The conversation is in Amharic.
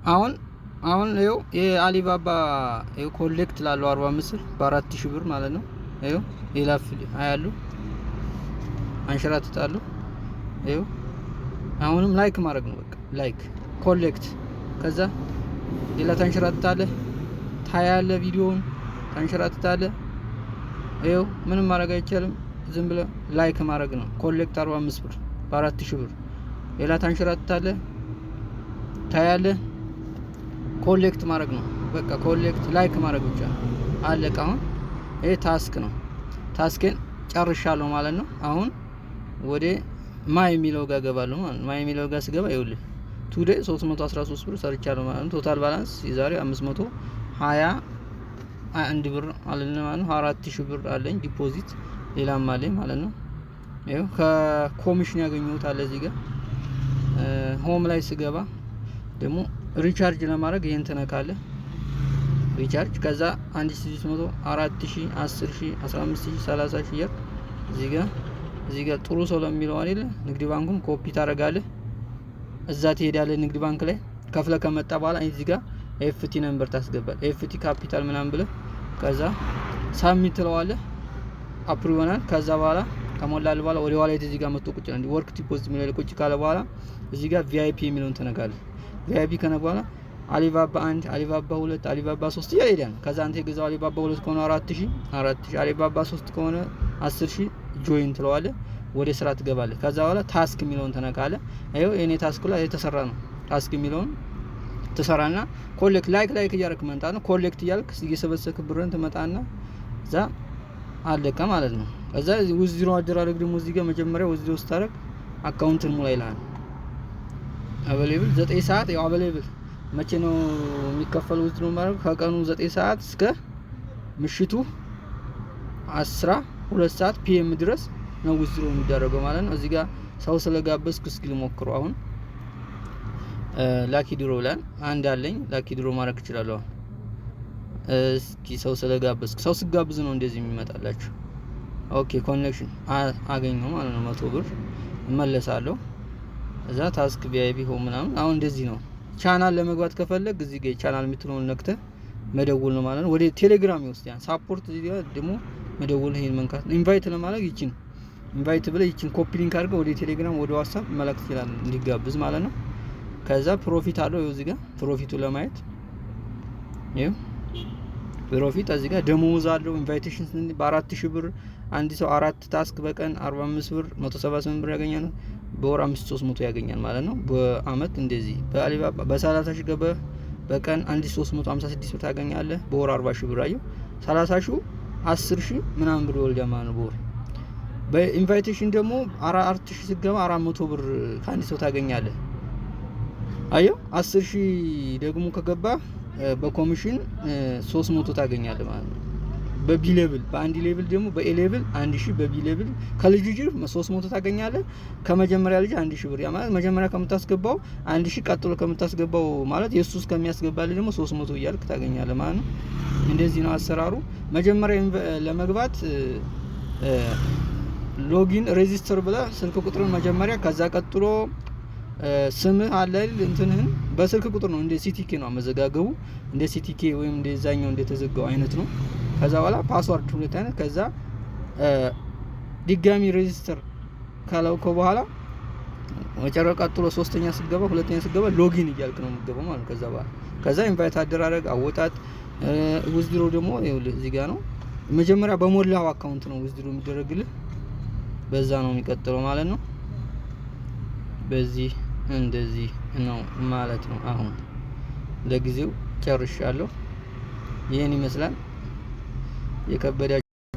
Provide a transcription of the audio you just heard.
አሁን ይኸው የአሊባባ ይኸው ኮሌክት ላለው 45 ብር በ4000 ብር ማለት ነው። ይኸው ይላፍ አያሉ አንሸራትታሉ። ይኸው አሁንም ላይክ ማድረግ ነው በቃ ላይክ ኮሌክት። ከዛ ሌላ ታንሸራትታለህ፣ ታያለህ፣ ቪዲዮውን ታንሸራትታለህ። ይኸው ምንም ማድረግ አይቻልም። ዝም ብለህ ላይክ ማድረግ ነው። ኮሌክት 45 ብር በ4000 ብር። ሌላ ታንሸራትታለህ፣ ታያለህ፣ ኮሌክት ማድረግ ነው በቃ ኮሌክት ላይክ ማድረግ ብቻ አለቀ። አሁን ይሄ ታስክ ነው። ታስኬን ጨርሻለሁ ማለት ነው። አሁን ወደ ማይ የሚለው ጋር ገባለሁ ማለት ነው። ማይ የሚለው ጋር ስገባ ይኸውልህ ቱዴ 313 ብር ሰርቻለሁ ማለት ነው። ቶታል ባላንስ የዛሬ 521 ብር አለኝ ማለት ነው። 4000 ብር አለኝ ዲፖዚት፣ ሌላም አለኝ ማለት ነው። ይኸው ከኮሚሽን ያገኘሁት አለ እዚህ ጋር። ሆም ላይ ስገባ ደግሞ ሪቻርጅ ለማድረግ ይሄን ተነካለህ ሪቻርጅ። ከዛ 1600 4000 10000 15000 30000 ይያል እዚህ ጋር ጥሩ ሰው ለሚለው አይደል ንግድ ባንኩን ኮፒ ታረጋለህ፣ እዛ ትሄዳለህ ንግድ ባንክ ላይ ከፍለ ከመጣ በኋላ እዚህ ጋር ኤፍቲ ነምበር ታስገባለህ። ኤፍቲ ካፒታል ምናምን ብለህ ከዛ ሳብሚት ትለዋለህ። አፕሩቭ ይሆናል። ከዛ በኋላ ከሞላል በኋላ ወደ ዋሌት እዚህ ጋር መጥቶ ቁጭ ነው ወርክ ዲፖዚት የሚለው ቁጭ ካለ በኋላ እዚህ ጋር ቪአይፒ የሚለውን ተነካለህ። ቪአይፒ ከነ በኋላ አሊባባ 1 አሊባባ 2 አሊባባ 3 ይሄዳል። ከዛ አንተ የገዛው አሊባባ 2 ከሆነ 4000 አሊባባ 3 ከሆነ 10000 ጆይን ትለዋለህ። ወደ ስራ ትገባለህ። ከዛ በኋላ ታስክ የሚለውን ተነካለህ። አይው እኔ ታስክ ላይ የተሰራ ነው። ታስክ የሚለውን ተሰራና ኮሌክት ላይክ እያደረክ መምጣት ነው። ኮሌክት እያልክ እየሰበሰብክ ብርን ትመጣና እዛ አለቀ ማለት ነው። ከዛ ውዝድሮ አደራረግ ደግሞ እዚህ ጋር መጀመሪያ ውዝድሮ ስታረግ አካውንትን ሙላ ይላል። አቬሌብል 9 ሰዓት ያው አቬሌብል መቼ ነው የሚከፈለው? ውዝድሮ ማለት ከቀኑ 9 ሰዓት እስከ ምሽቱ 12 ሰዓት ፒኤም ድረስ ነው ውዝድሮ የሚደረገው ማለት ነው። እዚህ ጋር ሰው ስለጋበዝኩ እስኪ ልሞክረው። አሁን ላኪ ድሮ ብለን አንድ አለኝ ላኪ ድሮ ማድረግ እችላለሁ። እስኪ ሰው ስለጋበዝኩ ሰው ስጋብዝ ነው እንደዚህ የሚመጣላችሁ። ኦኬ ኮኔክሽን አገኘው ማለት ነው። 100 ብር እመለሳለሁ። እዛ ታስክ ቪአይፒ ሆም ምናምን አሁን እንደዚህ ነው። ቻናል ለመግባት ከፈለግ እዚህ ጋር ቻናል የምትለውን ነክተህ መደወል ነው ማለት ነው። ወደ ቴሌግራም ይወስዳል። ሳፖርት እዚህ ጋር ደግሞ መደወል ይሄን መንካት ኢንቫይት ለማድረግ ይቺን ኢንቫይት ብለህ ይቺን ኮፒ ሊንክ አድርገህ ወደ ቴሌግራም ወደ ዋትስአፕ መላክ ትችላለህ እንዲጋብዝ ማለት ነው። ከዛ ፕሮፊት አለው እዚህ ጋር ፕሮፊቱ ለማየት ይሄ ፕሮፊት እዚህ ጋር ደሞዝ አለው። ኢንቫይቴሽን በ4000 ብር አንድ ሰው 4 ታስክ በቀን 45 ብር 178 ብር ያገኛል። በወር 5300 ያገኛል ማለት ነው። በአመት እንደዚህ በአሊባባ በ30000 ገበ በቀን 1356 ብር ታገኛለህ። በወር 40000 ብር አየው 30000 10000 ምናምን ብር ይወልዳል ማለት ነው በወር። በኢንቫይቴሽን ደግሞ 4000 ሲገባ 400 ብር ከአንድ ሰው ታገኛለህ። አየው 10000 ደግሞ ከገባ በኮሚሽን 300 ታገኛለህ ማለት ነው። በቢ ሌቭል በአንድ ሌቭል ደግሞ በኤ ሌቭል 1000 በቢ ሌቭል ከልጅ 300 ታገኛለህ። ከመጀመሪያ ልጅ 1000 ብር ያ ማለት መጀመሪያ ከምታስገባው 1000 ቀጥሎ ከምታስገባው ማለት የሱስ ከሚያስገባልህ ደግሞ 300 እያልክ ታገኛለህ ማለት ነው። እንደዚህ ነው አሰራሩ። መጀመሪያ ለመግባት ሎጊን ሬጂስተር ብለህ ስልክ ቁጥርን መጀመሪያ ከዛ ቀጥሎ ስምህ አለ አይደል እንትንህን በስልክ ቁጥር ነው። እንደ ሲቲኬ ነው አመዘጋገቡ እንደ ሲቲኬ ወይም እንደዛኛው እንደተዘጋው አይነት ነው። ከዛ በኋላ ፓስወርድ ሁለት አይነት ከዛ ድጋሚ ሬጂስተር ካለው በኋላ ወጨረ ቀጥሎ ሶስተኛ ስገባ ሁለተኛ ስገባ ሎጊን እያልክ ነው የምትገባው ማለት ከዛ በኋላ ከዛ ኢንቫይት አደራረግ አወጣጥ ውዝድሮ ደግሞ ይኸውልህ እዚህ ጋር ነው። መጀመሪያ በሞላው አካውንት ነው ውዝድሮ የሚደረግልህ በዛ ነው የሚቀጥለው ማለት ነው። በዚህ እንደዚህ ነው ማለት ነው። አሁን ለጊዜው ጨርሻለሁ። ይሄን ይመስላል የከበደ